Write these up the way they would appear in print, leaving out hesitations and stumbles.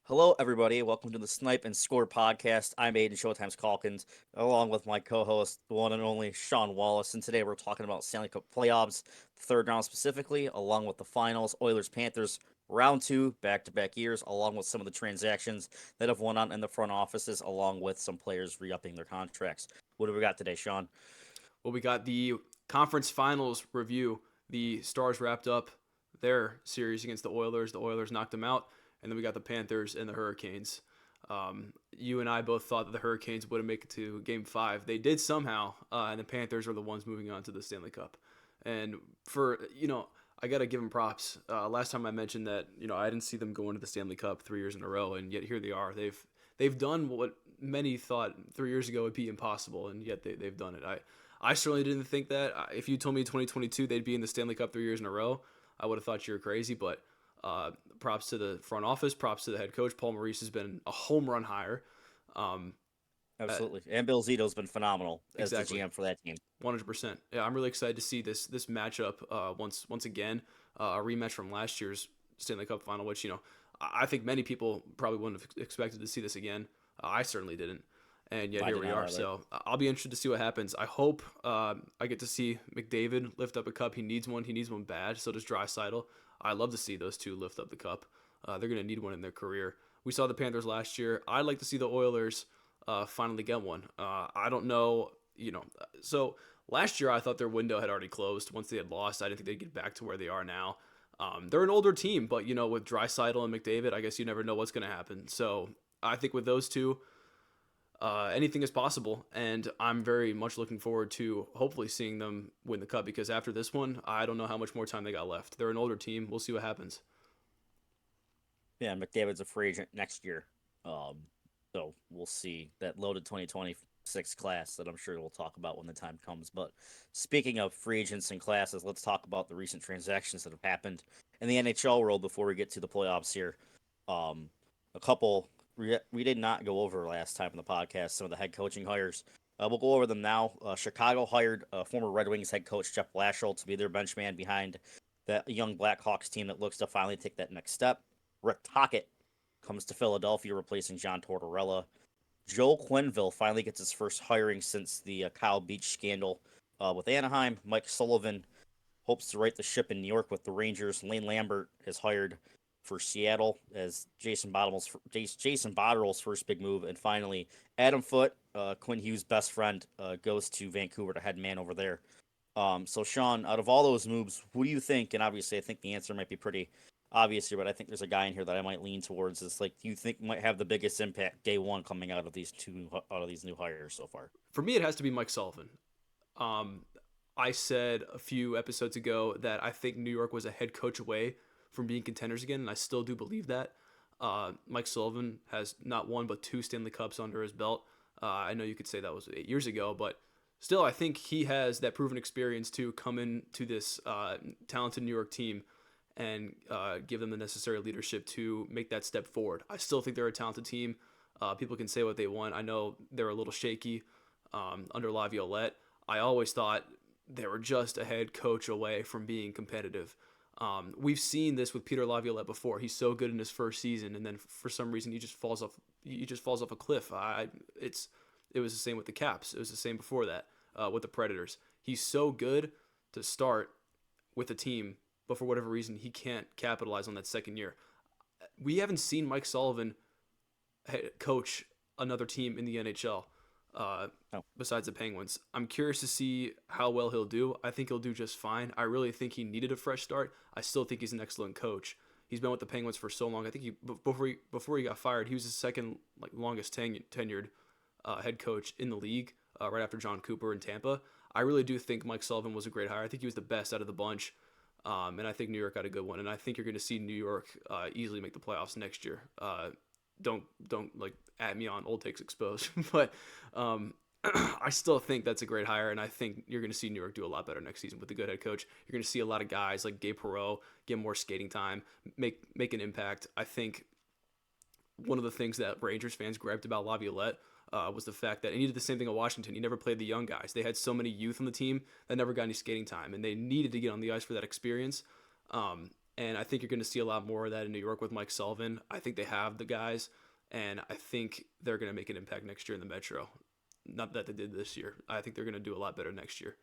Hello, everybody. Welcome to the Snipe and Score podcast. I'm Aiden Showtime's Calkins, along with my co-host, the one and only Sean Wallace. And today we're talking about Stanley Cup playoffs, the third round specifically, along with the finals, Oilers Panthers round two, back-to-back years, along with some of the transactions that have went on in the front offices, along with some players re-upping their contracts. What do we got today, Sean? Well, we got the conference finals review. The Stars wrapped up their series against the Oilers. The Oilers knocked them out. And then we got the Panthers and the Hurricanes. You and I both thought that the Hurricanes wouldn't make it to Game 5. They did somehow, and the Panthers are the ones moving on to the Stanley Cup. And I got to give them props. Last time I mentioned that, I didn't see them go into the Stanley Cup 3 years in a row, and yet here they are. They've done what many thought 3 years ago would be impossible, and yet they've done it. I certainly didn't think that. If you told me 2022 they'd be in the Stanley Cup 3 years in a row, I would have thought you were crazy. But props to the front office, props to the head coach. Paul Maurice has been a home run hire. Um, uh, Absolutely. And Bill Zito's been phenomenal as the exactly, GM for that team. 100%. Yeah, I'm really excited to see this matchup once again. A rematch from last year's Stanley Cup final, which I think many people probably wouldn't have expected to see this again. I certainly didn't. And yet I here did we not are. either. So I'll be interested to see what happens. I hope I get to see McDavid lift up a cup. He needs one. He needs one bad. So does Draisaitl. I love to see those two lift up the cup. They're going to need one in their career. We saw the Panthers last year. I'd like to see the Oilers finally get one. I don't know. So last year I thought their window had already closed. Once they had lost, I didn't think they'd get back to where they are now. They're an older team, but with Draisaitl and McDavid, I guess you never know what's going to happen. So I think with those two, anything is possible, and I'm very much looking forward to hopefully seeing them win the cup because after this one, I don't know how much more time they got left. They're an older team. We'll see what happens. Yeah, McDavid's a free agent next year. Um, so we'll see that loaded 2026 class that I'm sure we'll talk about when the time comes. But speaking of free agents and classes, let's talk about the recent transactions that have happened in the NHL world before we get to the playoffs here. Um, a couple we did not go over last time in the podcast some of the head coaching hires. We'll go over them now. Chicago hired former Red Wings head coach Jeff Blashill to be their benchman behind that young Blackhawks team that looks to finally take that next step. Rick Tocchet comes to Philadelphia, replacing John Tortorella. Joel Quenneville finally gets his first hiring since the Kyle Beach scandal with Anaheim. Mike Sullivan hopes to right the ship in New York with the Rangers. Lane Lambert is hired for Seattle as Jason Botterill's first big move. And finally, Adam Foote, Quinn Hughes' best friend, goes to Vancouver to head man over there. So Sean, out of all those moves, who do you think? And obviously, I think the answer might be pretty obvious here, but I think there's a guy in here that I might lean towards. Is like, do you think might have the biggest impact day one coming out of these new hires so far? For me, it has to be Mike Sullivan. Um, I said a few episodes ago that I think New York was a head coach away from being contenders again, and I still do believe that. Mike Sullivan has not one but two Stanley Cups under his belt. I know you could say that was 8 years ago, but still, I think he has that proven experience to come into this talented New York team and give them the necessary leadership to make that step forward. I still think they're a talented team. People can say what they want. I know they're a little shaky under Laviolette. I always thought they were just a head coach away from being competitive. We've seen this with Peter Laviolette before. He's so good in his first season, and then for some reason he just falls off. He just falls off a cliff. It was the same with the Caps. It was the same before that with the Predators. He's so good to start with a team, but for whatever reason he can't capitalize on that second year. We haven't seen Mike Sullivan coach another team in the NHL uh, No. besides the Penguins. I'm curious to see how well he'll do. I think he'll do just fine. I really think he needed a fresh start. I still think he's an excellent coach. He's been with the Penguins for so long. I think before he got fired, he was the second longest tenured head coach in the league, right after John Cooper in Tampa. I really do think Mike Sullivan was a great hire. I think he was the best out of the bunch, and I think New York got a good one. And I think you're going to see New York easily make the playoffs next year. Don't like at me on old takes exposed, but um, I still think that's a great hire, and I think you're going to see New York do a lot better next season with a good head coach. You're going to see a lot of guys like Gabe Perreault get more skating time, make an impact. I think one of the things that Rangers fans griped about Laviolette was the fact that he did the same thing at Washington. He never played the young guys. They had so many youth on the team that never got any skating time, and they needed to get on the ice for that experience. And I think you're going to see a lot more of that in New York with Mike Sullivan. I think they have the guys, and I think they're going to make an impact next year in the Metro. Not that they did this year. I think they're going to do a lot better next year.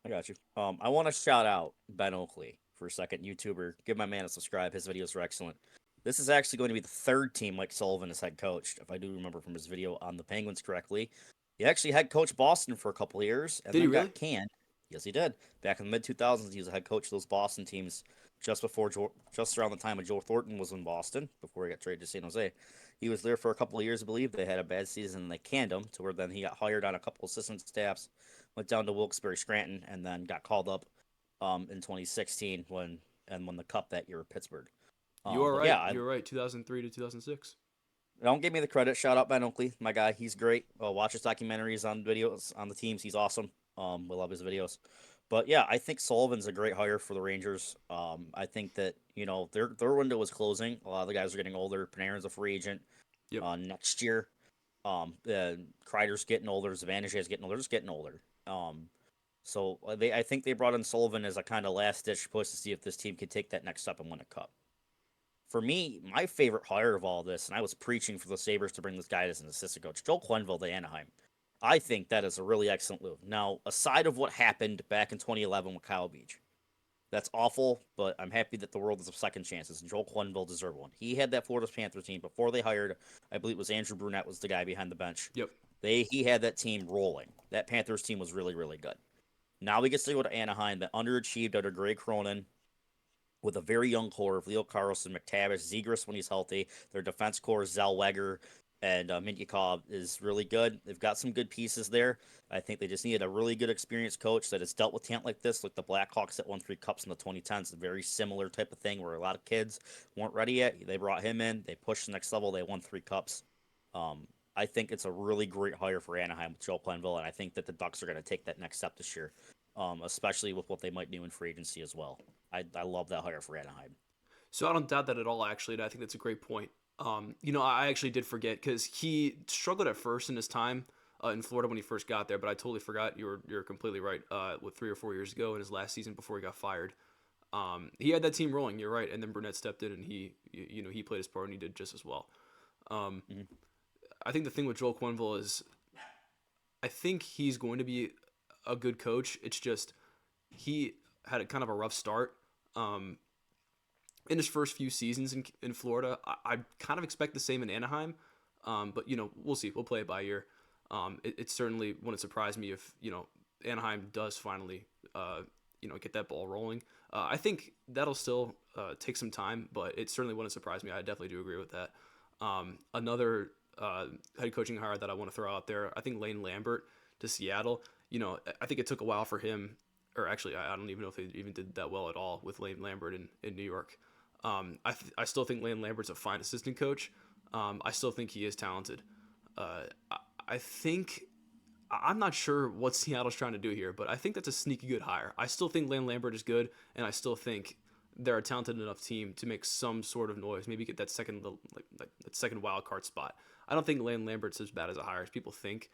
I got you. I want to shout out Ben Oakley for a second, YouTuber. Give my man a subscribe. His videos are excellent. This is actually going to be the third team Mike Sullivan has head coached, if I do remember from his video on the Penguins correctly. He actually head coached Boston for a couple of years and Did he then really? got canned. Yes, he did. Back in the mid 2000s, he was a head coach of those Boston teams just around the time of Joe Thornton was in Boston before he got traded to San Jose. He was there for a couple of years, I believe. They had a bad season and they canned him to where then he got hired on a couple assistant staffs, went down to Wilkes-Barre Scranton, and then got called up in 2016 when won the Cup that year with Pittsburgh. You are But right. yeah, You're right. 2003 to 2006. don't give me the credit. Shout out Ben Oakley, my guy. He's great. Watch his documentaries on videos on the teams. He's awesome. We love his videos. But yeah, I think Sullivan's a great hire for the Rangers. I think that their window is closing. A lot of the guys are getting older. Panarin's a free agent Yep. next year. Kreider's getting older. Zibanejad's getting older. They're just getting older. I think they brought in Sullivan as a kind of last ditch push to see if this team could take that next step and win a cup. For me, my favorite hire of all this, and I was preaching for the Sabres to bring this guy as an assistant coach, Joel Quenneville to Anaheim. I think that is a really excellent move. Now, aside of what happened back in 2011 with Kyle Beach, that's awful, but I'm happy that the world is of second chances, and Joel Quenneville deserved one. He had that Florida Panthers team before they hired, I believe it was Andrew Brunette was the guy behind the bench. Yep. He had that team rolling. That Panthers team was really, really good. Now he gets to go to Anaheim that underachieved under Greg Cronin with a very young core of Leo Carlson, McTavish, Zegras when he's healthy. Their defense core, Zellweger, and Mintyukov is really good. They've got some good pieces there. I think they just needed a really good experienced coach that has dealt with talent like this, like the Blackhawks that won 3 cups in the 2010s. A very similar type of thing where a lot of kids weren't ready yet. They brought him in. They pushed the next level. They won 3 cups. I think it's a really great hire for Anaheim with Joe Plenville, and I think that the Ducks are going to take that next step this year, especially with what they might do in free agency as well. I love that hire for Anaheim. So I don't doubt that at all, actually. And I think that's a great point. I actually did forget because he struggled at first in his time in Florida when he first got there, but I totally forgot. You're completely right. With 3 or 4 years ago in his last season before he got fired, he had that team rolling. You're right, and then Burnett stepped in and he played his part and he did just as well. Um, Mm-hmm. I think the thing with Joel Quenneville is I think he's going to be a good coach. It's just he had a kind of a rough start. Um, in his first few seasons in Florida. I kind of expect the same in Anaheim, but we'll see. We'll play it by ear. It certainly wouldn't surprise me if Anaheim does finally get that ball rolling. I think that'll still take some time, but it certainly wouldn't surprise me. I definitely do agree with that. Another head coaching hire that I want to throw out there, I think Lane Lambert to Seattle. I think it took a while for him, or actually, I don't even know if they even did that well at all with Lane Lambert in New York. I still think Lane Lambert's a fine assistant coach. I still think he is talented. I think I'm not sure what Seattle's trying to do here, but I think that's a sneaky good hire. I still think Lane Lambert is good, and I still think they're a talented enough team to make some sort of noise. Maybe get that second like that second wild card spot. I don't think Lane Lambert's as bad as a hire as people think.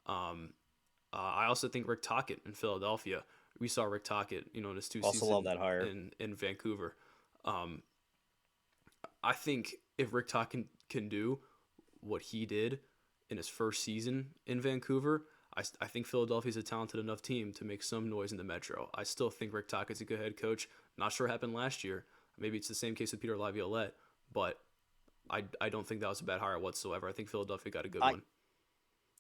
I also think Rick Tocchet in Philadelphia. We saw Rick Tocchet, in his two Also love seasons that hire. in Vancouver. Um, I think if Rick Tocchet can do what he did in his first season in Vancouver, I think Philadelphia's a talented enough team to make some noise in the Metro. I still think Rick Tocchet's a good head coach. Not sure what happened last year. Maybe it's the same case with Peter Laviolette, but I don't think that was a bad hire whatsoever. I think Philadelphia got a good I one.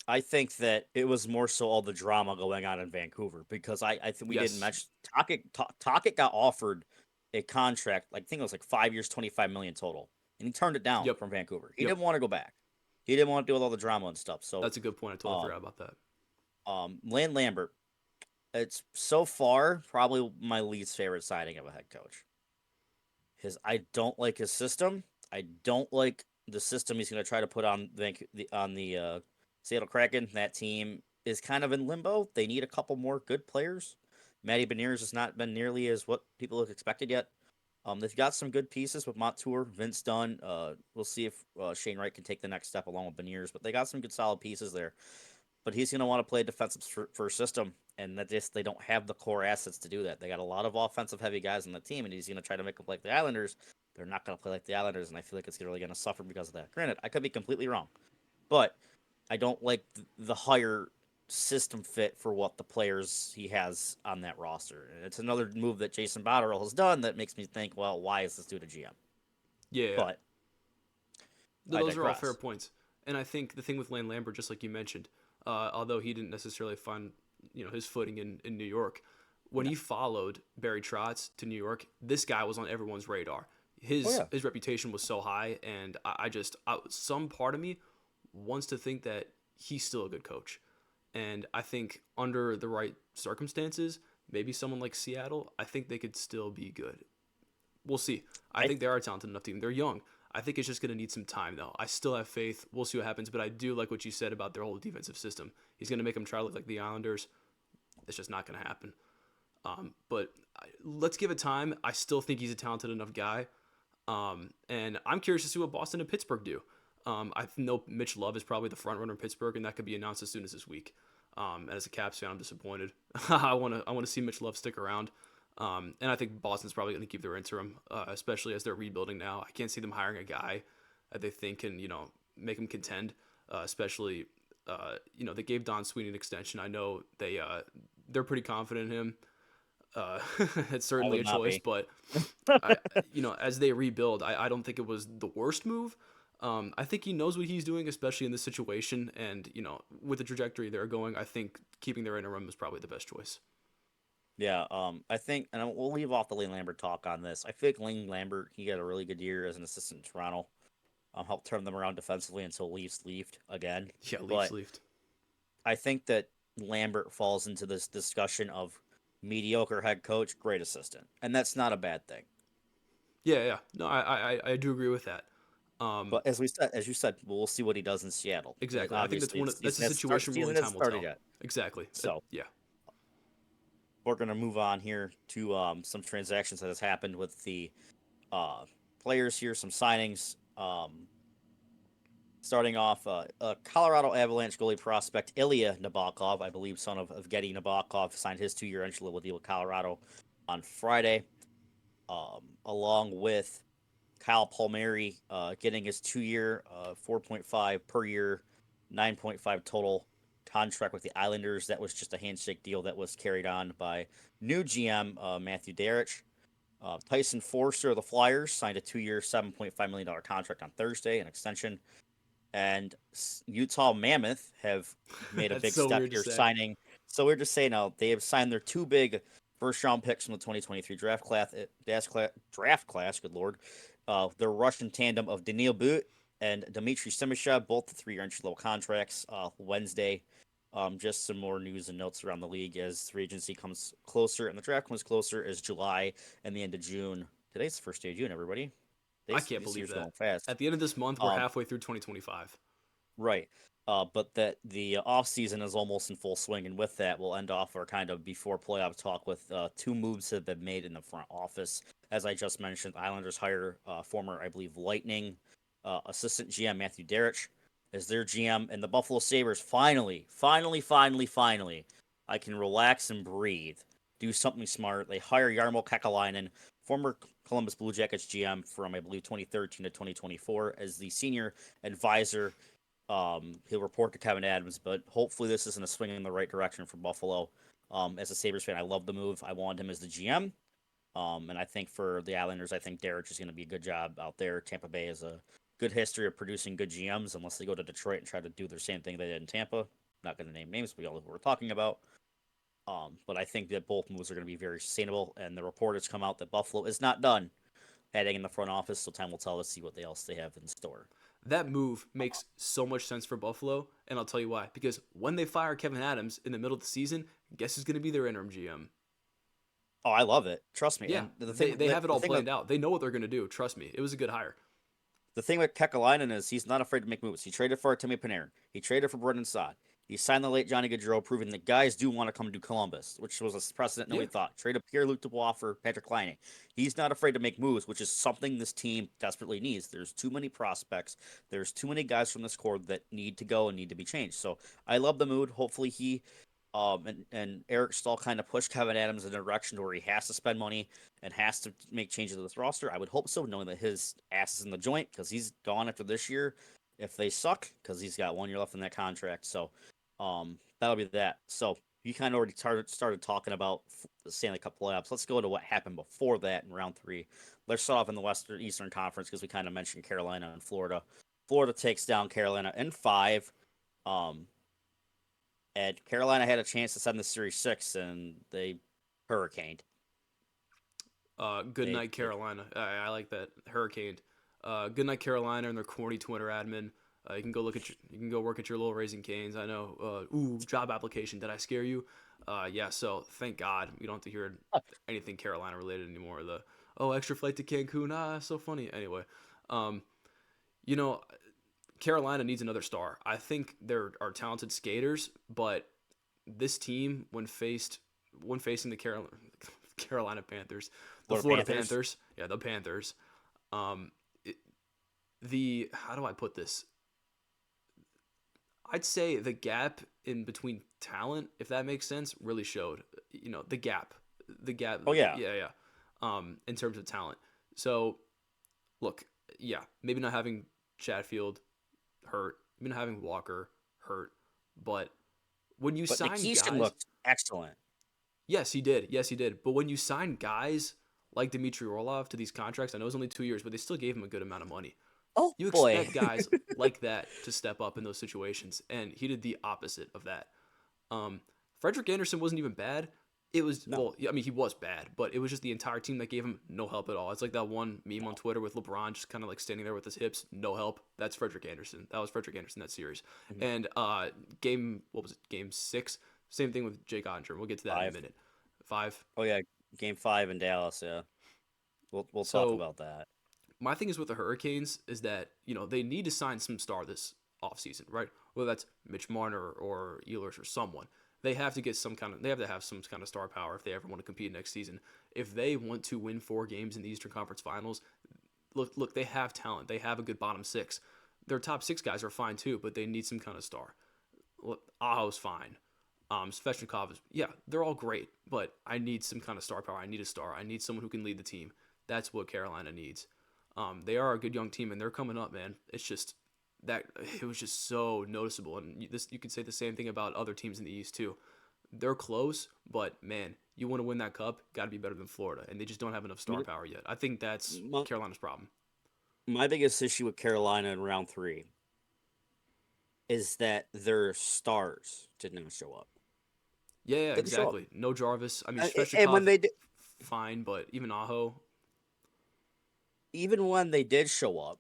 I think that it was more so all the drama going on in Vancouver because I think we didn't Yes. mention Tocchet got offered a contract, like I think it was like 5 years, 25 million total, and he turned it down Yep. from Vancouver. He Yep. didn't want to go back. He didn't want to deal with all the drama and stuff. So, That's a good point. I totally um, forgot about that. Lane Lambert, it's so far probably my least favorite signing of a head coach. I don't like his system. I don't like the system he's going to try to put on the Seattle Kraken. That team is kind of in limbo. They need a couple more good players. Matty Beniers has not been nearly as what people have expected yet. They've got some good pieces with Montour, Vince Dunn. We'll see if Shane Wright can take the next step along with Beniers, but they got some good solid pieces there. but he's going to want to play a defensive first system, and that just they don't have the core assets to do that. They got a lot of offensive heavy guys on the team, and he's going to try to make them like the Islanders. They're not going to play like the Islanders, and I feel like it's really going to suffer because of that. Granted, I could be completely wrong, but I don't like the higher system fit for what the players he has on that roster. And it's another move that Jason Botterill has done that makes me think, well, why is this dude a GM? Yeah, But I those are all fair digress. points. And I think the thing with Lane Lambert, just like you mentioned, although he didn't necessarily find his footing in New York, when No. he followed Barry Trotz to New York, this guy was on everyone's radar. Oh His yeah. his reputation was so high, and some part of me wants to think that he's still a good coach. And I think under the right circumstances, maybe someone like Seattle, I think they could still be good. We'll see. I I think they are a talented enough team. They're young. I think it's just going to need some time, though. I still have faith. We'll see what happens, but I do like what you said about their whole defensive system. He's going to make them try to look like the Islanders. It's just not going to happen. But let's give it time. I still think he's a talented enough guy. And I'm curious to see what Boston and Pittsburgh do. I know Mitch Love is probably the front runner in Pittsburgh, and that could be announced as soon as this week. And as a Caps fan, I'm disappointed. I want to see Mitch Love stick around. And I think Boston's probably going to keep their interim, especially as they're rebuilding now. I can't see them hiring a guy that they think can, make them contend. Especially, they gave Don Sweeney an extension. I know they're pretty confident in him. Uh, it's I certainly would a not choice, be. but I, as they rebuild, I don't think it was the worst move. I think he knows what he's doing, especially in this situation, and with the trajectory they're going, I think keeping their interim is probably the best choice. Yeah, I think, and we'll leave off the Lane Lambert talk on this. I think Lane Lambert, he had a really good year as an assistant in Toronto. Helped turn them around defensively until Leafs left again. Yeah, Leafs But leafed. I think that Lambert falls into this discussion of mediocre head coach, great assistant, and that's not a bad thing. Yeah, yeah. No, I do agree with that. Um, But as you said, we'll see what he does in Seattle. exactly. I think Obviously, the that's a season situation where only season hasn't time will started tell. yet, Exactly. so Yeah. we're gonna move on here to some transactions that has happened with the uh, players here, some signings. Starting off, Colorado Avalanche goalie prospect Ilya Nabokov, I believe, son of Evgeny Nabokov, signed his 2-year entry-level deal with Colorado on Friday, along with Kyle Palmieri getting his 2-year, 4.5 per year, 9.5 total contract with the Islanders. That was just a handshake deal that was carried on by new GM Matthew Darich. Tyson Forster of the Flyers signed a 2-year, $7.5 million contract on Thursday, an extension. And Utah Mammoth have made a That's big so step weird to here say. signing. So we're just saying now they have signed their two big first round picks from the 2023 draft class. Good lord, the Russian tandem of Daniil But and Dmitry Simashev, both the 3-year entry level contracts. Wednesday, just some more news and notes around the league as free agency comes closer and the draft comes closer as July and the end of June. Today's the first day of June, everybody. I can't This believe year's that. going fast. At the end of this month, we're Um, halfway through 2025. Right. But that the off season is almost in full swing, and with that, we'll end off our kind of before playoff talk with two moves that have been made in the front office. As I just mentioned, Islanders hire former, I believe, Lightning assistant GM Matthew Darich as their GM, and the Buffalo Sabres finally, I can relax and breathe, do something smart. They hire Jarmo Kekalainen, former Columbus Blue Jackets GM from I believe 2013 to 2024, as the senior advisor. He'll report to Kevin Adams, but hopefully this isn't a swing in the right direction for Buffalo. As a Sabres fan, I love the move. I want him as the GM. And I think for the Islanders, I think Derek is going to be a good job out there. Tampa Bay has a good history of producing good GMs, unless they go to Detroit and try to do the same thing they did in Tampa. Not going to name names, but we all know who we're talking about. But I think that both moves are going to be very sustainable, and the report has come out that Buffalo is not done adding in the front office, so time will tell us see what else they have in store. That move makes so much sense for Buffalo, and I'll tell you why. Because when they fire Kevin Adams in the middle of the season, guess who's going to be their interim GM? Oh, I love it. Trust me. Yeah, And the thing they that have it the all thing with planned out. They know what they're going to do. Trust me, it was a good hire. The thing with Kekalainen is he's not afraid to make moves. He traded for Artemi Panarin. He traded for Brendan Saad. He signed the late Johnny Gaudreau, proving that guys do want to come to Columbus, which was a precedent Yeah. nobody thought. Trade a Pierre-Luc Dubois for Patrick Laine. He's not afraid to make moves, which is something this team desperately needs. There's too many prospects. There's too many guys from this core that need to go and need to be changed. So I love the mood. Hopefully and Eric Stahl kind of pushed Kevin Adams in a direction where he has to spend money and has to make changes to this roster. I would hope so, knowing that his ass is in the joint because he's gone after this year if they suck because he's got 1 year left in that contract. So that'll be that. So you kind of already started talking about the Stanley Cup playoffs. Let's go to what happened before that in round three. Let's start off in the Western Eastern Conference because we kind of mentioned Carolina and Florida. Florida takes down Carolina in five. Um, and Carolina had a chance to send the series six, and they hurricaned. Good night, Carolina. I like that. Hurricane. Good night, Carolina, and their corny Twitter admin. You can go you can go work at your little Raising Canes. I know. Job application. Did I scare you? Yeah. So thank God we don't have to hear anything Carolina related anymore. Extra flight to Cancun. So funny. Anyway, um, you know, Carolina needs another star. I think there are talented skaters, but this team, when facing the Carolina Panthers, the Florida Florida Panthers. Panthers, yeah, the Panthers. Um, it, the How do I put this? I'd say the gap in between talent, if that makes sense, really showed. The gap. Oh yeah, Yeah, yeah. In terms of talent. So look, yeah, maybe not having Chatfield hurt, maybe not having Walker hurt, but when you but sign Nikishin guys, looked excellent. yes, he did. Yes, he did. But when you sign guys like Dmitry Orlov to these contracts, I know it's only 2 years, but they still gave him a good amount of money. Oh You boy. expect guys like that to step up in those situations, and he did the opposite of that. Um, Frederick Anderson wasn't even bad. It was No, I mean, he was bad, but it was just the entire team that gave him no help at all. It's like that one meme on no. Twitter with LeBron just kind of like standing there with his hips, no help. That's Frederick Anderson. That was Frederick Anderson that series. Mhm. And what was it? Game 6. Same thing with Jake Onger. We'll get to that in a Five. minute. 5. Oh yeah, game five in Dallas. Yeah, we'll talk So about that. my thing is with the Hurricanes is that they need to sign some star this offseason, right? Whether that's Mitch Marner or Ehlers or someone. They have to have some kind of star power if they ever want to compete next season. If they want to win 4 games in the Eastern Conference Finals, look, they have talent. They have a good bottom 6. Their top 6 guys are fine too, but they need some kind of star. Look, Aho's fine. Svechnikov is, yeah, they're all great, but I need some kind of star power. I need a star. I need someone who can lead the team. That's what Carolina needs. They are a good young team, and they're coming up, man. It's just that it was just so noticeable, and you could say the same thing about other teams in the East too. They're close, but man, you want to win that cup, got to be better than Florida, and they just don't have enough I star mean, power yet. I think that's my, Carolina's problem. my biggest issue with Carolina in round three is that their stars did not show up. Yeah, yeah, Didn't show up. exactly. No Jarvis. I mean, And when Svechnikov, they did, fine, but even Aho, even when they did show up,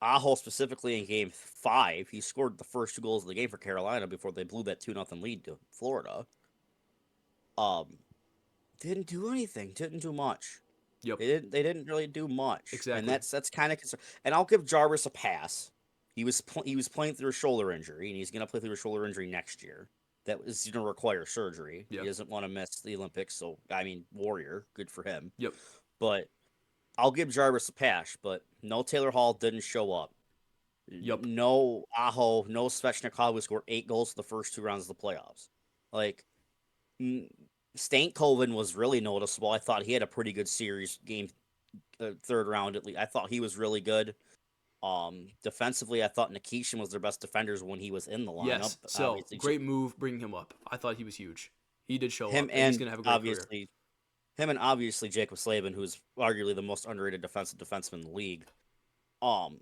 Aho specifically in game five, he scored the first 2 goals of the game for Carolina before they blew that 2-0 lead to Florida. Um, didn't do anything. Didn't do much. yep, They didn't really do much, and exactly. that's kind of concern. And I'll give Jarvis a pass. He was playing through a shoulder injury, and he's going to play through a shoulder injury next year. That is going to require surgery. He Yep, doesn't want to miss the Olympics, so I mean, Warrior, good for him. yep, But I'll give Jarvis a pass. But no Taylor Hall didn't show up. yep. No Aho, no Svechnikov who scored 8 goals for the first 2 rounds of the playoffs. Like mm, Stankoven was really noticeable. I thought he had a pretty good series game, third round at least. I thought he was really good. Defensively, I thought Nikishin was their best defenders when he was in the lineup. Yes. So Obviously, great move bringing him up. I thought he was huge. He did show him up, and he's and gonna have a great career. obviously Jacob Slavin, who's arguably the most underrated defensive defenseman in the league. Um,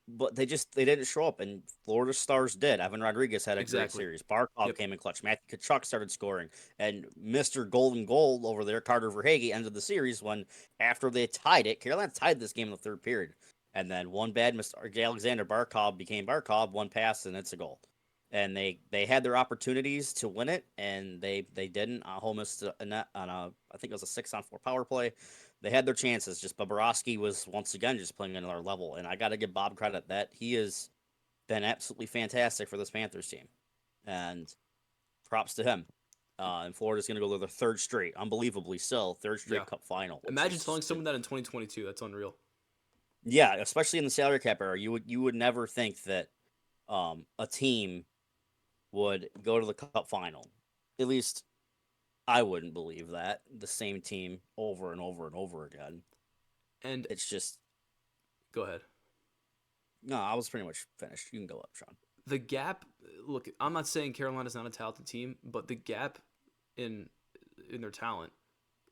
but they didn't show up, and Florida Stars did. Evan Rodriguez had a great Exactly. series. Barkov Yep. came in clutch. Matthew Kachuk started scoring, and Mister Golden Goal over there, Carter Verhage, ended the series when after they tied it. Carolina tied this game in the third period, and then one bad Mister Alexander Barkov became Barkov. One pass and it's a goal. And they had their opportunities to win it, and they didn't. Aho missed a net on a I think it was a 6-on-4 power play. They had their chances. Just Bobrovsky was once again just playing at another level, and I got to give Bob credit that he has been absolutely fantastic for this Panthers team. and props to him. And Florida's going to go to their third straight, unbelievably so, third Yeah. straight Cup final, which Imagine is telling just someone that in 2022. That's unreal. yeah, especially in the salary cap era, you would never think that a team would go to the Cup final. At least I wouldn't believe that the same team over and over and over again. And It's just go ahead. no. I was pretty much finished. You can go up, Sean. The gap. Look, I'm not saying Carolina's not a talented team, but the gap in in their talent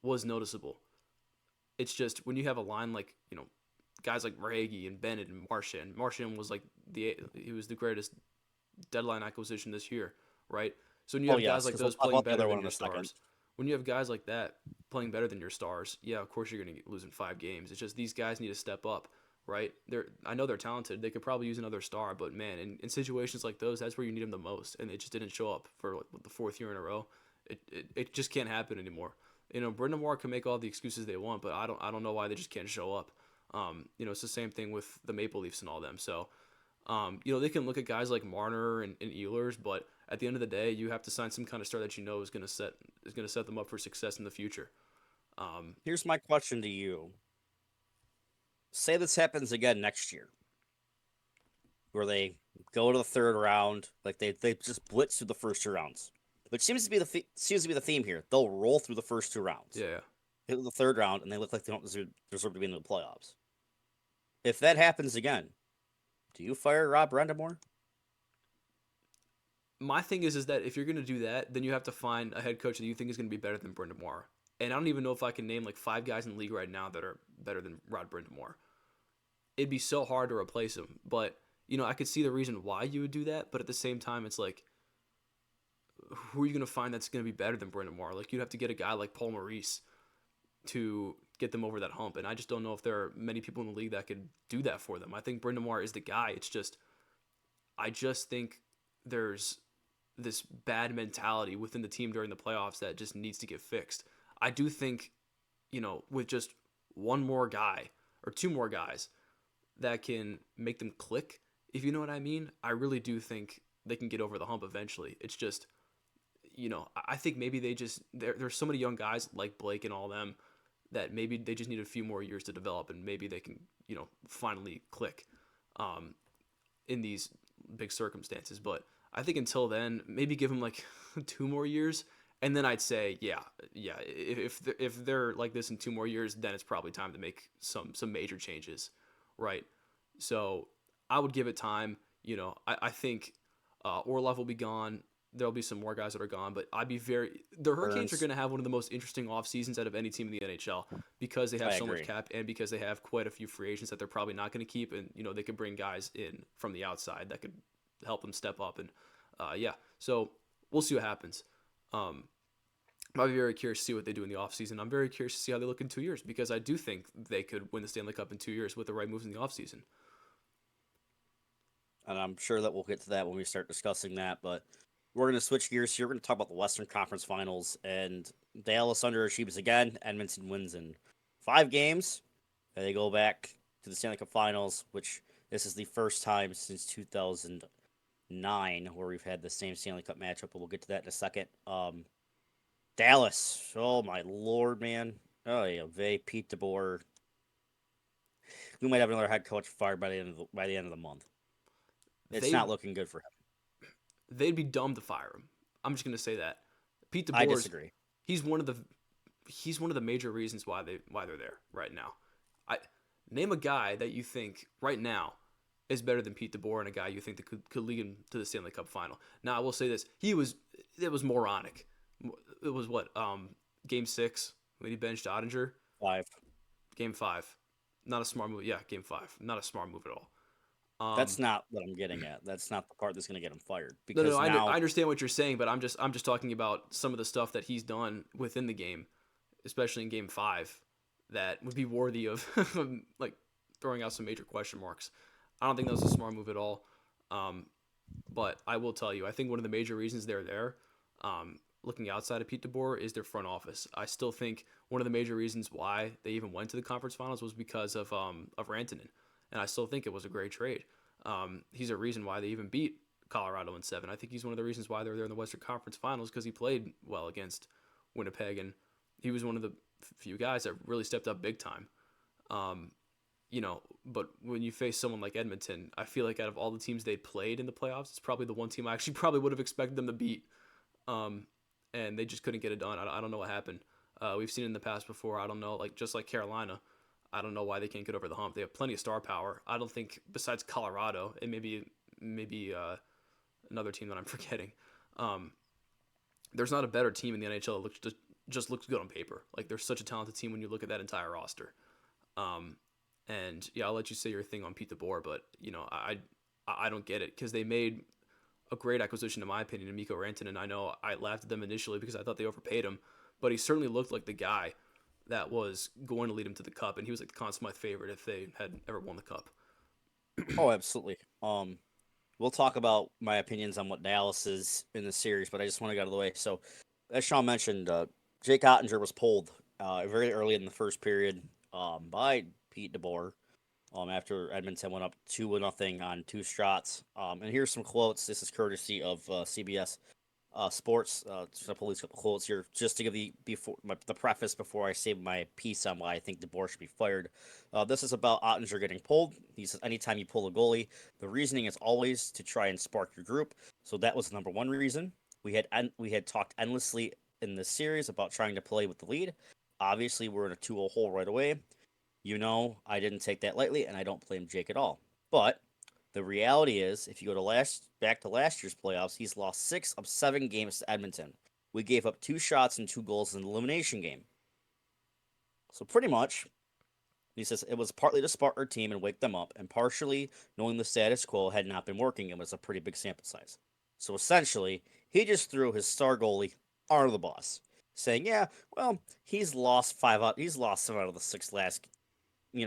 was noticeable. It's just when you have a line like guys like Rahegi and Bennett and Martian. Martian was like he was the greatest deadline acquisition this year, right? So when you Oh have guys yes, like because we'll those talk playing about the better other than one in your a second. stars, when you have guys like that playing better than your stars, yeah, of course you're going to lose in 5 games. It's just these guys need to step up, right? I know they're talented. They could probably use another star, but man, in situations like those, that's where you need them the most, and it just didn't show up for like, the fourth year in a row. It just can't happen anymore. Brendan Moore can make all the excuses they want, but I don't know why they just can't show up. It's the same thing with the Maple Leafs and all them. So, they can look at guys like Marner and Ehlers, but at the end of the day, you have to sign some kind of star that you know is going to set them up for success in the future. Um, Here's my question to you: say this happens again next year, where they go to the third round, like they just blitz through the first two rounds, which seems to be the theme here. They'll roll through the first two rounds, yeah, hit the third round, and they look like they don't deserve to be in the playoffs. If that happens again, do you fire Rob Rendamore? my thing is that if you're going to do that, then you have to find a head coach that you think is going to be better than Brendan Moore. And I don't even know if I can name like 5 guys in the league right now that are better than Rod Brendan Moore. It'd be so hard to replace him, but I could see the reason why you would do that. But at the same time, it's like, who are you going to find that's going to be better than Brendan Moore? Like, you'd have to get a guy like Paul Maurice to get them over that hump. And I just don't know if there are many people in the league that could do that for them. I think Brendan Moore is the guy. It's just, I just think there's this bad mentality within the team during the playoffs that just needs to get fixed. I do think, with just one more guy or two more guys that can make them click, if you know what I mean, I really do think they can get over the hump eventually. It's just, I think maybe there's so many young guys like Blake and all them that maybe they just need a few more years to develop, and maybe they can, finally click um, in these big circumstances. But I think until then, maybe give them like 2 more years, and then I'd say, yeah. If they're like this in 2 more years, then it's probably time to make some major changes, right? So I would give it time. I think Orlov will be gone. There'll be some more guys that are gone, but the Hurricanes are Burns. going to have one of the most interesting off seasons out of any team in the NHL because they have I so much agree. cap and because they have quite a few free agents that they're probably not going to keep, and they could bring guys in from the outside that could help them step up, and yeah, so we'll see what happens. Um, I'll be very curious to see what they do in the offseason. I'm very curious to see how they look in 2 years because I do think they could win the Stanley Cup in 2 years with the right moves in the offseason. And I'm sure that we'll get to that when we start discussing that. But we're going to switch gears here. We're going to talk about the Western Conference Finals. And Dallas underachieves again. Edmonton wins in 5 games. And they go back to the Stanley Cup Finals, which this is the first time since 2009 where we've had the same Stanley Cup matchup. But we'll get to that in a second. Dallas. Oh, my Lord, man. Oh, yeah. Pete DeBoer. We might have another head coach fired by the end of the month. It's They not looking good for him. they'd be dumb to fire him. I'm just gonna say that. Pete I DeBoer's disagree. he's one of the he's one of the major reasons why they're there right now. I name a guy that you think right now is better than Pete DeBoer and a guy you think that could lead him to the Stanley Cup final. Now I will say this: it was moronic. It was what game 6 when he benched Ottinger. 5. Game 5, not a smart move. Yeah, game 5, not a smart move at all. That's not what I'm getting at. That's not the part that's going to get him fired. No, Because I now, understand what you're saying, but I'm just talking about some of the stuff that he's done within the game, especially in Game 5, that would be worthy of like throwing out some major question marks. I don't think that was a smart move at all. Um, but I will tell you, I think one of the major reasons they're there, looking outside of Pete DeBoer, is their front office. I still think one of the major reasons why they even went to the conference finals was because of Rantanen, and I still think it was a great trade. He's a reason why they even beat Colorado in 7. I think he's one of the reasons why they're there in the Western Conference Finals because he played well against Winnipeg, and he was one of the few guys that really stepped up big time. Um, but when you face someone like Edmonton, I feel like out of all the teams they played in the playoffs, it's probably the one team I actually probably would have expected them to beat. Um, and they just couldn't get it done. I don't know what happened. We've seen it in the past before. I don't know, like just like Carolina, I don't know why they can't get over the hump. They have plenty of star power. I don't think besides Colorado and maybe another team that I'm forgetting. Um, there's not a better team in the NHL that just looks good on paper. Like they're such a talented team when you look at that entire roster. Um, and yeah, I'll let you say your thing on Pete DeBoer, but I don't get it because they made a great acquisition in my opinion in Mikko Rantanen. I know I laughed at them initially because I thought they overpaid him, but he certainly looked like the guy that was going to lead him to the cup, and he was like the Conn Smythe favorite if they had ever won the cup. Oh, absolutely. We'll talk about my opinions on what Dallas is in the series, but I just want to get out of the way. So, as Sean mentioned, Jake Ottinger was pulled very early in the first period by Pete DeBoer after Edmonton went up 2-0 on two shots. And here's some quotes. This is courtesy of CBS Sports. Some police quotes here, just to give the preface before I say my piece on why I think DeBoer should be fired. This is about Ottinger getting pulled. He says anytime you pull a goalie, the reasoning is always to try and spark your group. So that was the number one reason. We had talked endlessly in this series about trying to play with the lead. Obviously, we're in a 2-0 hole right away. I didn't take that lightly, and I don't blame Jake at all. But the reality is, if you go to back to last year's playoffs, he's lost 6 of 7 games to Edmonton. We gave up 2 shots and 2 goals in the elimination game. So pretty much, he says it was partly to spark our team and wake them up, and partially knowing the status quo had not been working. It was a pretty big sample size. So essentially, he just threw his star goalie under the bus, saying, "Yeah, well, he's lost 5 out. He's lost 7 out of the 6 last few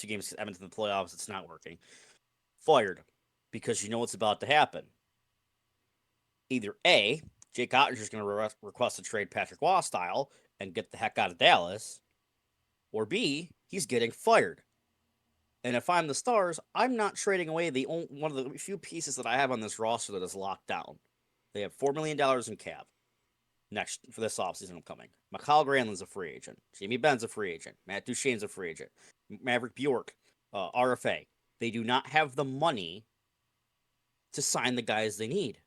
games. Edmonton in the playoffs. It's not working. Fired, because you know what's about to happen. Either A, Jake Ottinger's going to request a trade Patrick Waugh style and get the heck out of Dallas, or B, he's getting fired. And if I'm the Stars, I'm not trading away one of the few pieces that I have on this roster that is locked down. They have $4 million in cap next for this offseason upcoming. Mikhail Granlund's a free agent. Jamie Benn's a free agent. Matt Duchene's a free agent. Maverick Bjork, RFA. They do not have the money to sign the guys they need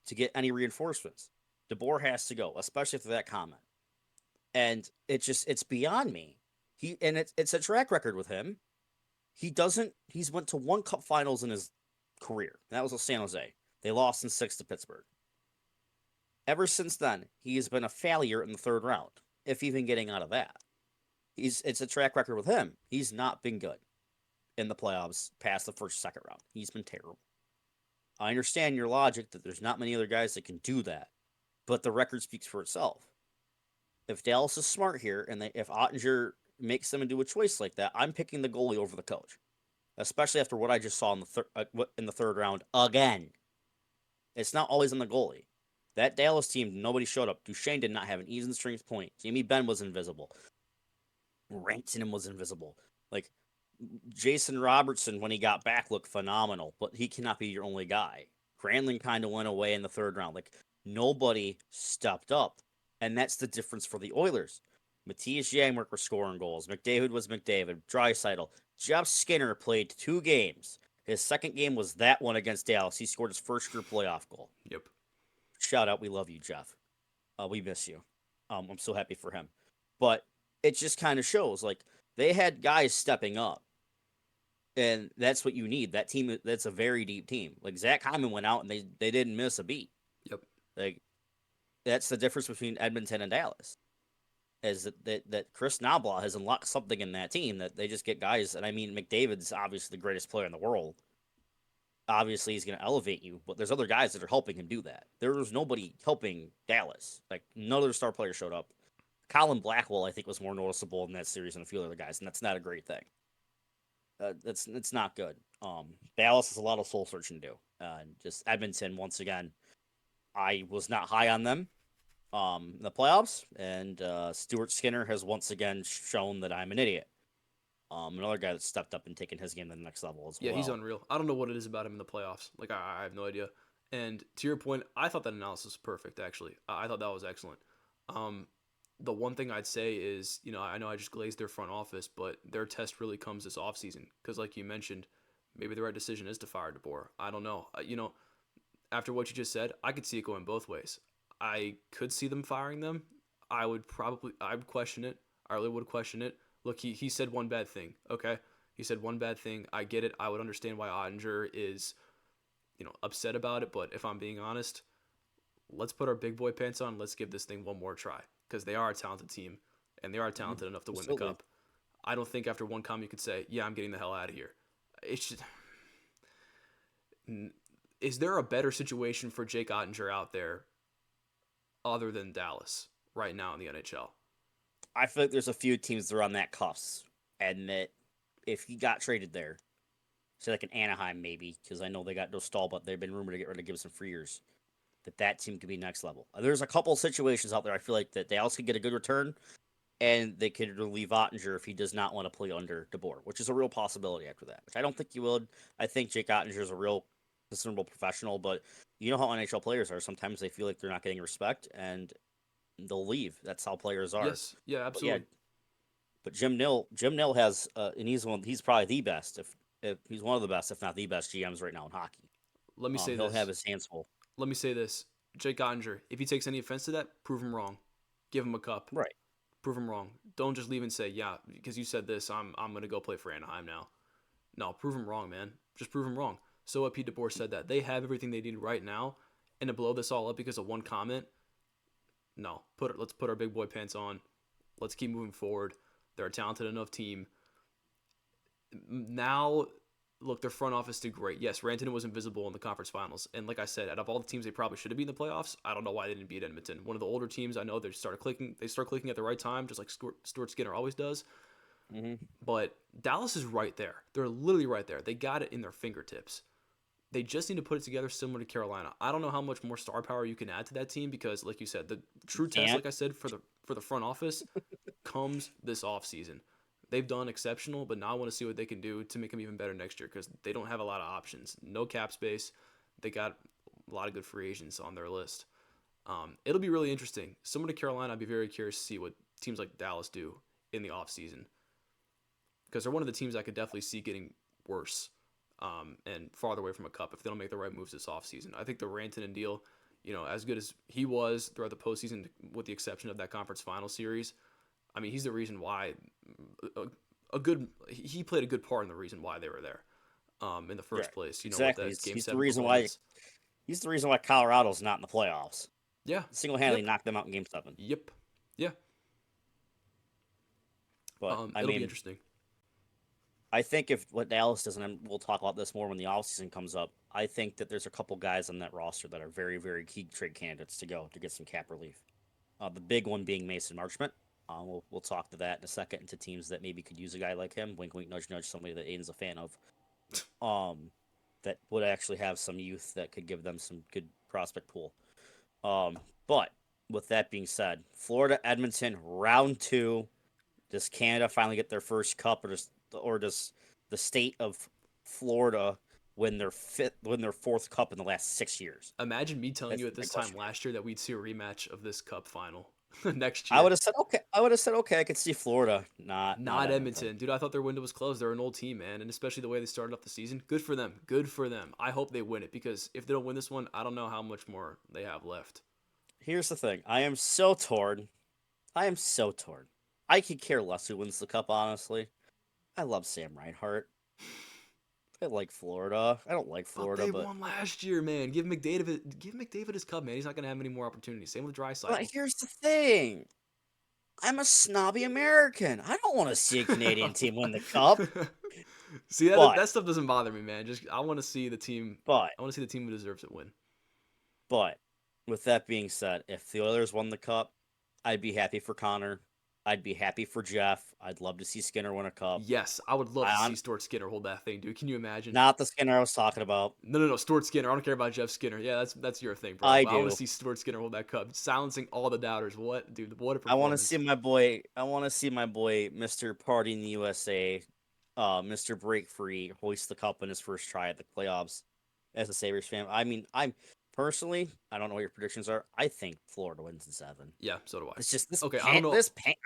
to get any reinforcements. DeBoer has to go, especially after that comment. And it's beyond me. It's a track record with him. He's went to 1 cup finals in his career. That was with San Jose. They lost in 6 to Pittsburgh. Ever since then, he has been a failure in the 3rd round, if even getting out of that. It's a track record with him. He's not been good in the playoffs past the first, second round. He's been terrible. I understand your logic that there's not many other guys that can do that, but the record speaks for itself. If Dallas is smart here, and if Ottinger makes them do a choice like that, I'm picking the goalie over the coach, especially after what I just saw in the 3rd round again. It's not always on the goalie. That Dallas team, nobody showed up. Duchene did not have an even strength point. Jamie Benn was invisible. Rantanen was invisible. Like, Jason Robertson, when he got back, looked phenomenal, but he cannot be your only guy. Granlund kind of went away in the 3rd round. Like, nobody stepped up. And that's the difference for the Oilers. Matthias Janmark was scoring goals. McDavid was McDavid. Draisaitl. Jeff Skinner played 2 games. His second game was that one against Dallas. He scored his first career playoff goal. Yep. Shout out. We love you, Jeff. We miss you. I'm so happy for him. But it just kind of shows, like, they had guys stepping up. And that's what you need. That team, that's a very deep team. Like, Zach Hyman went out and they didn't miss a beat. Yep. Like, that's the difference between Edmonton and Dallas. Is that Chris Knobloch has unlocked something in that team that they just get guys. And I mean, McDavid's obviously the greatest player in the world. Obviously, he's going to elevate you, but there's other guys that are helping him do that. There was nobody helping Dallas. Like, none other star player showed up. Colin Blackwell, I think, was more noticeable in that series than a few other guys, and that's not a great thing. It's not good. Dallas has a lot of soul searching to do. Just Edmonton, once again, I was not high on them in the playoffs, and Stuart Skinner has once again shown that I'm an idiot. Another guy that stepped up and taken his game to the next level as Yeah, he's well. unreal. I don't know what it is about him in the playoffs. Like I have no idea. And to your point, I thought that analysis was perfect. Actually, I thought that was excellent. Um, the one thing I'd say is, I know I just glazed their front office, but their test really comes this offseason. Because, like you mentioned, maybe the right decision is to fire DeBoer. I don't know. After what you just said, I could see it going both ways. I could see them firing them. I would question it. I really would question it. Look, he said one bad thing. Okay, he said one bad thing. I get it. I would understand why Ottinger is, upset about it. But if I'm being honest, let's put our big boy pants on. Let's give this thing one more try because they are a talented team and they are Mhm. talented enough to win the Absolutely. cup. I don't think after one comment you could say, "Yeah, I'm getting the hell out of here." It's just, is there a better situation for Jake Ottinger out there other than Dallas right now in the NHL? I feel like there's a few teams that are on that cusp, and that if he got traded there, say like an Anaheim maybe, because I know they got no stall, but they've been rumored to get rid of Gibson for years. That team could be next level. There's a couple situations out there I feel like that Dallas could get a good return, and they could relieve Ottinger if he does not want to play under DeBoer, which is a real possibility after that. Which I don't think he would. I think Jake Ottinger is a real considerable professional, but you know how NHL players are. Sometimes they feel like they're not getting respect, and they'll leave. That's how players are. Yes, yeah, But yeah, absolutely. but Jim Nill has, and he's probably the best, if he's one of the best, if not the best GMs right now in hockey. Let me say He'll have this. his hands full. Let me say this. Jake Ottinger, if he takes any offense to that, prove him wrong. Give him a cup. Right. Prove him wrong. Don't just leave and say, "Yeah, because you said this, I'm gonna go play for Anaheim now." No, prove him wrong, man. Just prove him wrong. So what Pete DeBoer said that they have everything they need right now, and to blow this all up because of one comment, no. Let's put our big boy pants on. Let's keep moving forward. They're a talented enough team. Now, look, their front office did great. Yes, Rantanen was invisible in the conference finals, and like I said, out of all the teams they probably should have been in the playoffs, I don't know why they didn't beat Edmonton. One of the older teams, I know they started clicking. They start clicking at the right time, just like Stuart Skinner always does. Hmm. But Dallas is right there. They're literally right there. They got it in their fingertips. They just need to put it together similar to Carolina. I don't know how much more star power you can add to that team because, like you said, the true test, Can't. like I said, for the front office comes this offseason. They've done exceptional, but now I want to see what they can do to make them even better next year because they don't have a lot of options. No cap space. They got a lot of good free agents on their list. It'll be really interesting. Similar to Carolina, I'd be very curious to see what teams like Dallas do in the offseason because they're one of the teams I could definitely see getting worse and farther away from a cup if they don't make the right moves this offseason. I think the Rantanen deal, as good as he was throughout the postseason, with the exception of that conference final series, I mean, he's the reason why he played a good part in the reason why they were there in the Yeah, first place. With exactly. that Game He's the 7 reason why performance. Colorado's not in the playoffs. Yeah. Single handedly Yep. knocked them out in Game 7. Yep. Yeah. But I It'll be mean, interesting. but I It'll be mean, interesting. I think if what Dallas does, and we'll talk about this more when the offseason comes up, I think that there's a couple guys on that roster that are very, very key trade candidates to go to get some cap relief. The big one being Mason Marchment. We'll talk to that in a second, into teams that maybe could use a guy like him. Wink, wink, nudge, nudge. Somebody that Aiden's a fan of. Um, that would actually have some youth that could give them some good prospect pool. But with that being said, Florida Edmonton round two. Does Canada finally get their first cup, or does the state of Florida win their fourth cup in the last 6 years? Imagine me telling That's you the at big this time question here. last year that we'd see a rematch of this cup final next I year. would have said okay. I would have said okay. I could see Florida, not Not Edmonton. Edmonton. Dude, I thought their window was closed. They're an old team, man. And especially the way they started off the season. Good for them. Good for them. I hope they win it because if they don't win this one, I don't know how much more they have left. Here's the thing. I am so torn. I am so torn. I could care less who wins the cup, honestly. I love Sam Reinhart. I like Florida. I don't like But Florida, they but won last year, man. Give McDavid his cup, man. He's not gonna have any more opportunities. Same with Drysidle. here's the thing. I'm a snobby American. I don't want to see a Canadian team win the cup. See that But, that stuff doesn't bother me, man. Just I want to see the team. but, I want to see the team who deserves it win. but, with that being said, if the Oilers won the cup, I'd be happy for Connor. I'd be happy for Jeff. I'd love to see Skinner win a cup. Yes, I would love to I see on Stuart Skinner hold that thing, dude. Can you imagine? Not the Skinner I was talking about. No, no, no, Stuart Skinner. I don't care about Jeff Skinner. Yeah, that's your thing, bro. I But I want to do. see Stuart Skinner hold that cup, silencing all the doubters. What, dude? What a I want to see performance! my boy. I want to see my boy, Mr. Party in the USA. Mr. Break Free hoist the cup in his first try at the playoffs as a Sabres fan. I mean, I'm personally, I don't know what your predictions are. I think Florida wins in 7. Yeah, so do It's just I. Okay, I don't know. this pant.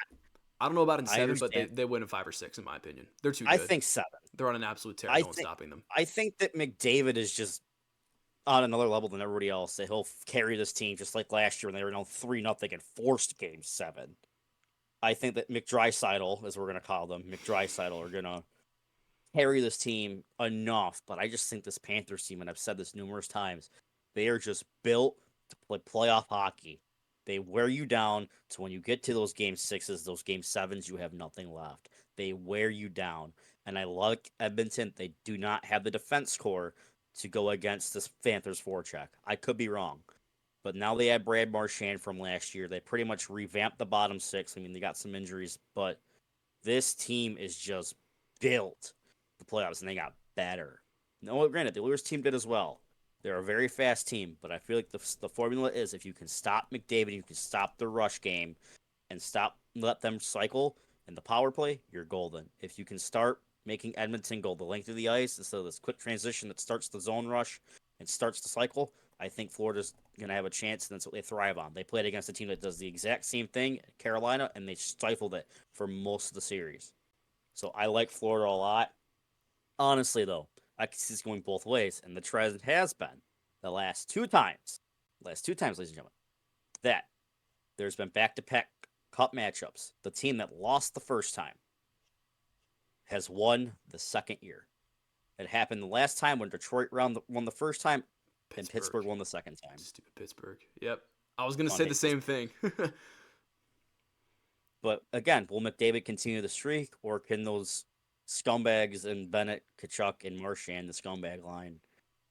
I don't know about in I 7, but understand. they win in 5 or 6 in my opinion. They're too I good. think 7. They're on an absolute tear. I No one's think stopping them. I think that McDavid is just on another level than everybody else. That he'll carry this team just like last year when they were down 3-0 and forced Game 7. I think that McDrysidle, as we're gonna call them, McDrysidle, are gonna carry this team enough. But I just think this Panthers team, and I've said this numerous times, they are just built to play playoff hockey. They wear you down to when you get to those game sixes, those game sevens, you have nothing left. They wear you down. And I like Edmonton. They do not have the defense core to go against this Panthers forecheck. I could be wrong. But now they had Brad Marchand from last year. They pretty much revamped the bottom six. I mean, they got some injuries, but this team is just built the playoffs, and they got better. No, granted, the Oilers team did as well. They're a very fast team, but I feel like the formula is if you can stop McDavid, you can stop the rush game, and let them cycle in the power play, you're golden. If you can start making Edmonton go the length of the ice instead of this quick transition that starts the zone rush and starts the cycle, I think Florida's going to have a chance, and that's what they thrive on. They played against a team that does the exact same thing, Carolina, and they stifled it for most of the series. So I like Florida a lot. Honestly, though, I can see this going both ways, and the trend has been the last two times, ladies and gentlemen, that there's been back-to-back cup matchups. The team that lost the first time has won the second year. It happened the last time when Detroit won the first time, and Pittsburgh. Pittsburgh won the second time. Stupid Pittsburgh. Yep. I was going to On say the Pittsburgh. same thing. But again, will McDavid continue the streak, or can those scumbags and Bennett, Kachuk, and Marchand, the scumbag line,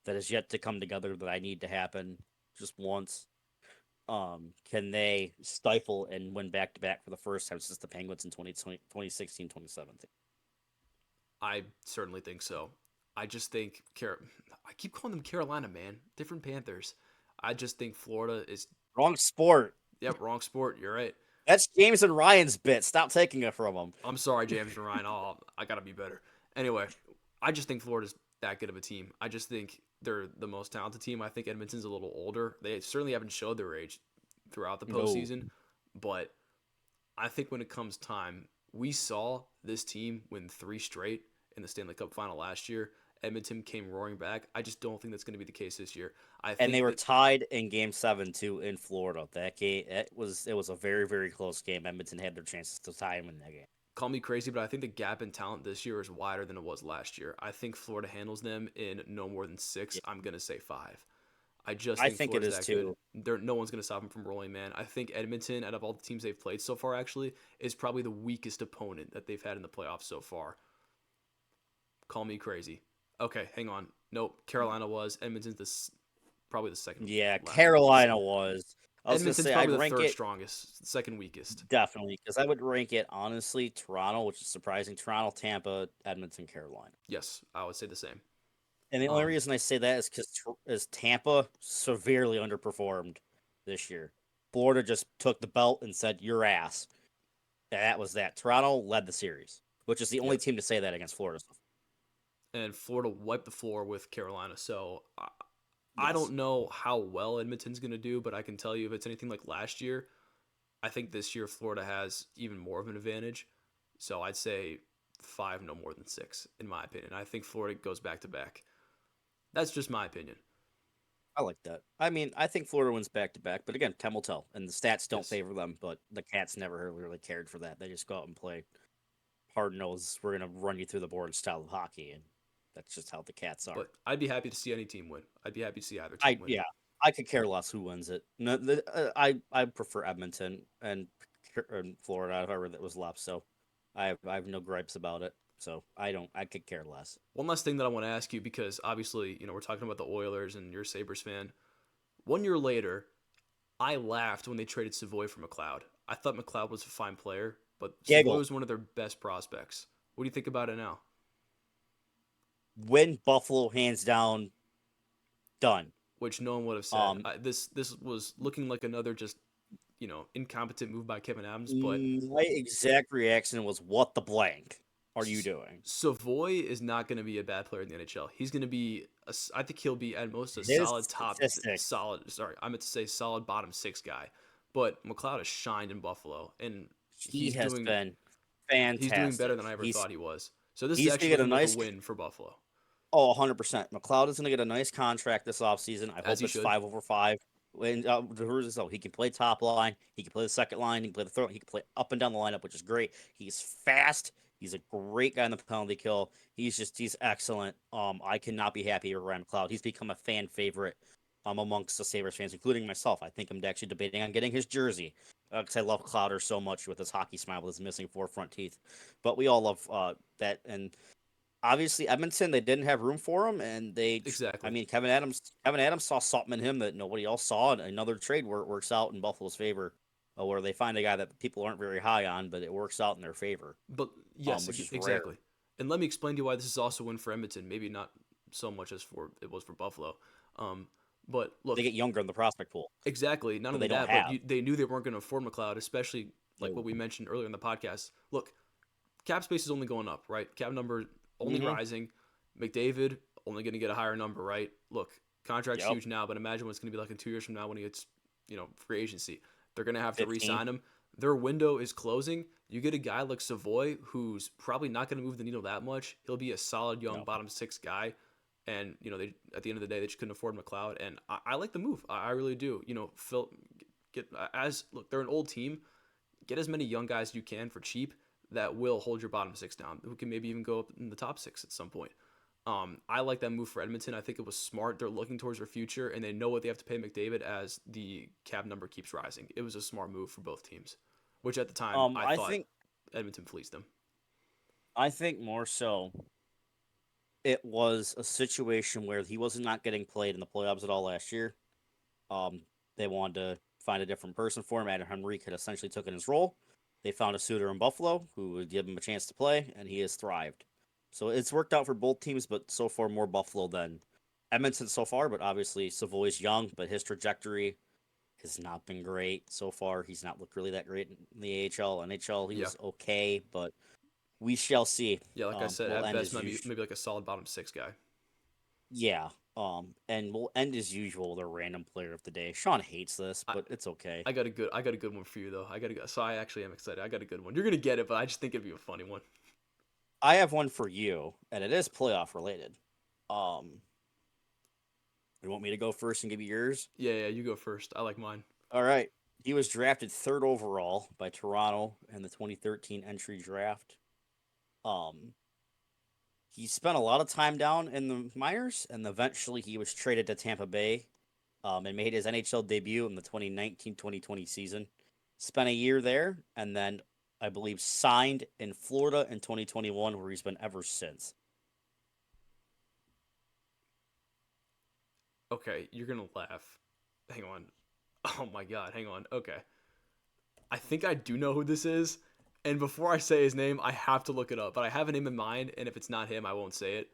that has yet to come together that I need to happen just once, can they stifle and win back to back for the first time since the Penguins in 2016, 2017? I certainly think so. I just think I keep calling them Carolina, man. Different Panthers. I just think Florida is. Wrong sport. Yep, wrong sport. You're right. That's James and Ryan's bit. Stop taking it from them. I'm sorry, James and Ryan. I gotta be better. Anyway, I just think Florida's that good of a team. I just think they're the most talented team. I think Edmonton's a little older. They certainly haven't showed their age throughout the No. postseason, but I think when it comes time, we saw this team win 3 straight in the Stanley Cup final last year. Edmonton came roaring back. I just don't think that's going to be the case this year. I And they think were that tied in Game 7 too in Florida. That game, it was a very very close game. Edmonton had their chances to tie them in that game. call me crazy, but I think the gap in talent this year is wider than it was last year. I think Florida handles them in no more than 6. Yeah, I'm going to say 5. I just I think think it Florida's is that good. too. No one's going to stop them from rolling, man. I think Edmonton, out of all the teams they've played so far, actually, is probably the weakest opponent that they've had in the playoffs so far. Call me crazy. Okay, hang on. Nope, Carolina was. Edmonton's probably the second. Yeah, Last. Carolina was. I was gonna Edmonton's say I'd probably the rank third it strongest, second weakest. definitely because I would rank it honestly Toronto, which is surprising. Toronto, Tampa, Edmonton, Carolina. Yes, I would say the same. And the only Um, reason I say that is because Tampa severely underperformed this year. Florida just took the belt and said your ass. That was that. Toronto led the series, which is the only yep. team to say that against Florida. And Florida wiped the floor with Carolina. So I Yes. don't know how well Edmonton's going to do, but I can tell you if it's anything like last year, I think this year Florida has even more of an advantage. So I'd say 5, no more than 6, in my opinion. I think Florida goes back to back. That's just my opinion. I like that. I mean, I think Florida wins back to back, but again, time will tell. And the stats don't Yes. favor them, but the Cats never really cared for that. They just go out and play hard nosed. We're gonna run you through the board style of hockey, and that's just how the Cats are. But I'd be happy to see any team win. I'd be happy to see either team win. Yeah, I could care less who wins it. No, I prefer Edmonton and Florida, whoever that was left. So I have no gripes about it. So I could care less. One last thing that I want to ask you, because obviously, we're talking about the Oilers and you're a Sabres fan. 1 year later, I laughed when they traded Savoy for McLeod. I thought McLeod was a fine player, but Savoy Gaggle, was one of their best prospects. What do you think about it now? win Buffalo hands down, done. Which no one would have said. Um, This was looking like another just incompetent move by Kevin Adams, but my exact reaction was what the blank. are you doing? Savoy is not going to be a bad player in the NHL. He's going to be, I think he'll be at most a His solid statistics, sorry, I meant to say solid bottom six guy. But McLeod has shined in Buffalo, and he has been he's doing better fantastic. than I ever thought he was. So this is He's gonna actually get a looking like a nice. win for Buffalo, 100%. McLeod is going to get a nice contract this offseason. I as hope he it's should. 5/5. And the rules is so he can play top line, he can play the second line, he can play the third, he can play up and down the lineup, which is great. He's fast. He's a great guy in the penalty kill. He's excellent. I cannot be happier around McLeod. He's become a fan favorite amongst the Sabres fans, including myself. I think I'm actually debating on getting his jersey because I love Clowder so much with his hockey smile with his missing four front teeth. But we all love that, and obviously Edmonton, they didn't have room for him, and I Exactly. mean, Kevin Adams saw something in him that nobody else saw, and another trade where it works out in Buffalo's favor, where they find a guy that people aren't very high on, but it works out in their favor, But yes, which is rare. exactly. And let me explain to you why this is also a win for Edmonton. Maybe not so much as for it was for Buffalo. Um, but They look, get younger in the prospect pool exactly. Not that only they don't that, but have. they knew they weren't going to afford McLeod, especially like what No. we mentioned earlier in the podcast. Look, cap space is only going up, right? Cap number only Mm-hmm. rising. McDavid only going to get a higher number, right? Look, contract's Yep. huge now, but imagine what it's going to be like in 2 years from now when he gets, free agency. They're going to have to 15. re-sign him. Their window is closing. You get a guy like Savoy who's probably not going to move the needle that much. He'll be a solid young No. bottom six guy. And they at the end of the day they just couldn't afford McLeod, and I like the move. I really do. Phil, get as look, they're an old team. Get as many young guys as you can for cheap that will hold your bottom six down. Who can maybe even go up in the top six at some point. I like that move for Edmonton. I think it was smart. They're looking towards their future, and they know what they have to pay McDavid as the cap number keeps rising. It was a smart move for both teams, which at the time I I thought think Edmonton fleeced them. I think more so it was a situation where he was not getting played in the playoffs at all last year. Um, they wanted to find a different person for him. Adam Henrique had essentially taken his role. They found a suitor in Buffalo who would give him a chance to play, and he has thrived. So it's worked out for both teams, but so far more Buffalo than Edmonton so far. But obviously Savoy's young, but his trajectory has not been great so far. He's not looked really that great in the AHL. NHL, he Yeah, was okay, but we shall see. yeah. Like I said, We'll at end best, as usual. maybe like a solid bottom six guy. Yeah. And we'll end as usual with a random player of the day. Sean hates this, I, but it's okay. I got a good one for you though. So I actually am excited. I got a good one. You're gonna get it, but I just think it'd be a funny one. I have one for you, and it is playoff related. Um, you want me to go first and give you yours? Yeah, yeah. You go first. I like mine. All right. He was drafted third overall by Toronto in the 2013 entry draft. Um, he spent a lot of time down in the minors, and eventually he was traded to Tampa Bay, and made his NHL debut in the 2019-2020 season. Spent a year there, and then I believe signed in Florida in 2021, where he's been ever since. Okay, you're gonna laugh. Hang on. Oh my god, hang on. Okay. I think I do know who this is. And before I say his name, I have to look it up. But I have a name in mind, and if it's not him, I won't say it.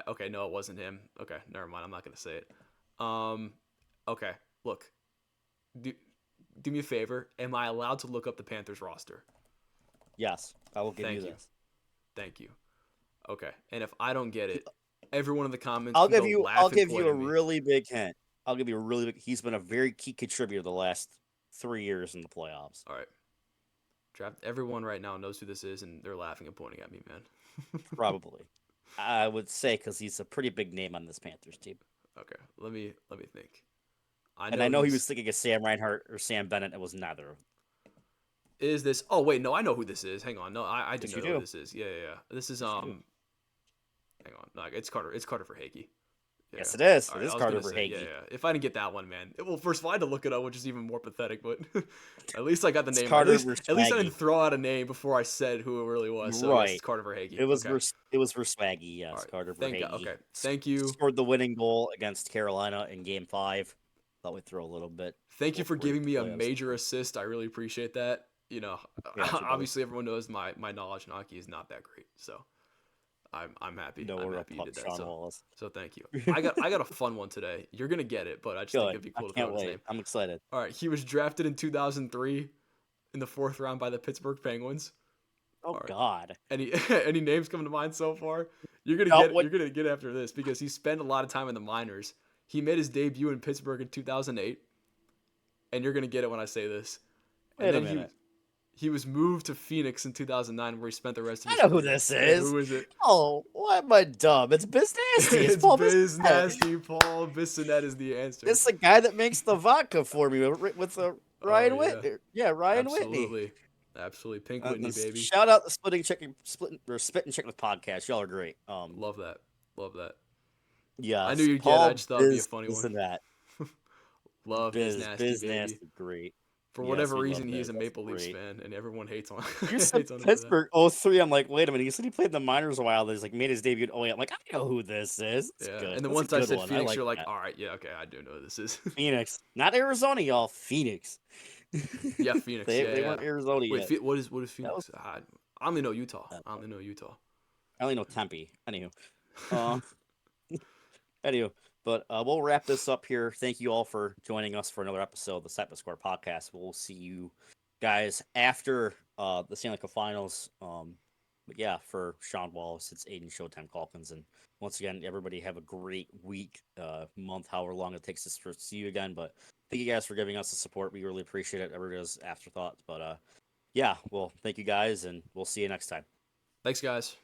Okay, no, it wasn't him. Okay, never mind. I'm not gonna say it. Um, okay. Look, do do me a favor. Am I allowed to look up the Panthers roster? Yes, I will give you Thank you. this. Thank you. Okay. And if I don't get it, everyone in the comments I'll can give go you. I'll laugh and give point you a at me. really big hint. I'll give you a really big. He's been a very key contributor the last 3 years in the playoffs. All right. Draft. Everyone right now knows who this is, and they're laughing and pointing at me, man. Probably, I would say, because he's a pretty big name on this Panthers team. Okay. Let me think. I And I know know he he's was thinking of Sam Reinhart or Sam Bennett. It was neither. is this. Oh wait, no, I know who this is. Hang on. No, I do Yes, know you who do. this is. Yeah, yeah, yeah. This is Yes, you do. hang on. No, it's Carter. It's Carter for Hakey. Yeah. Yes, it is. All It right. is I was Carter gonna say, yeah, Verhaeghe. yeah. If I didn't get that one, man. Well, first of all, I had to look it up, which is even more pathetic. But at least I got the It's name right. Carter At least I Verswaggy. didn't throw out a name before I said who it really was. You're So yes, it's right. Carter for Hakey. It was Okay. It was Verswaggy. All Yes, right. Carter Thank God. Verhaeghe Okay. Thank you. scored the winning goal against Carolina in Game 5. Thought we'd throw a little bit. Thank you We'll for break giving the me a playoffs. major assist. I really appreciate that. Got you, buddy. Obviously everyone knows my knowledge in hockey is not that great. So I'm happy. No, I'm we're a happy you puck, did that. Sean So Wallace. so thank you. I got a fun one today. You're gonna get it, but I just think Good. it'd be I cool to throw can't out his wait. name. I'm excited. All right, he was drafted in 2003 in the fourth round by the Pittsburgh Penguins. Oh All right. God. Any any names coming to mind so far? No, what? You're gonna get after this because he spent a lot of time in the minors. He made his debut in Pittsburgh in 2008, and you're gonna get it when I say this. And Wait a then minute. he was moved to Phoenix in 2009, where he spent the rest of I his know who career. this Yeah, is. who is it? Oh, why am I dumb? It's Biz Nasty. It's It's Paul Biz. Biz Nasty. Paul Bissonette is the answer. It's the guy that makes the vodka for me with Oh Ryan yeah, Whitney. Yeah, Ryan Whitney. absolutely, absolutely. Pink Whitney, And baby. shout out the Splitting or Spitting Chicken with podcast. Y'all are great. Love that. Love that. I knew Yes, you'd get it. I Paul just thought it'd be a Biz funny is one. in that. Love Biz Nasty, Biz baby. Nasty, great. For Yes, whatever we love reason, he's Biz. a That's Maple Leafs great. fan, and everyone hates on You said hates on him for that. Pittsburgh 03. I'm like, wait a minute. You said he played in the minors a while. He's like made his debut in 08. I'm like, I know who this is. It's Yeah, good. and then That's a once I good said one. I Phoenix, like you're like, that. all right, yeah, okay, I do know who this is. Phoenix, not Arizona, y'all. Phoenix. Yeah, Phoenix. they Yeah, they yeah. weren't Arizona Wait, yet. what is That was Phoenix? I only know Utah. I only know Utah. I only know Tempe. Anywho, um, anywho, but we'll wrap this up here. Thank you all for joining us for another episode of the Snipe Square podcast. We'll see you guys after the Stanley Cup Finals. But yeah, for Sean Wallace, it's Aiden Showtime Calkins, and once again, everybody have a great week, month, however long it takes us to see you again. But thank you guys for giving us the support. We really appreciate it. Everybody's afterthoughts, but yeah, well, thank you guys, and we'll see you next time. Thanks, guys.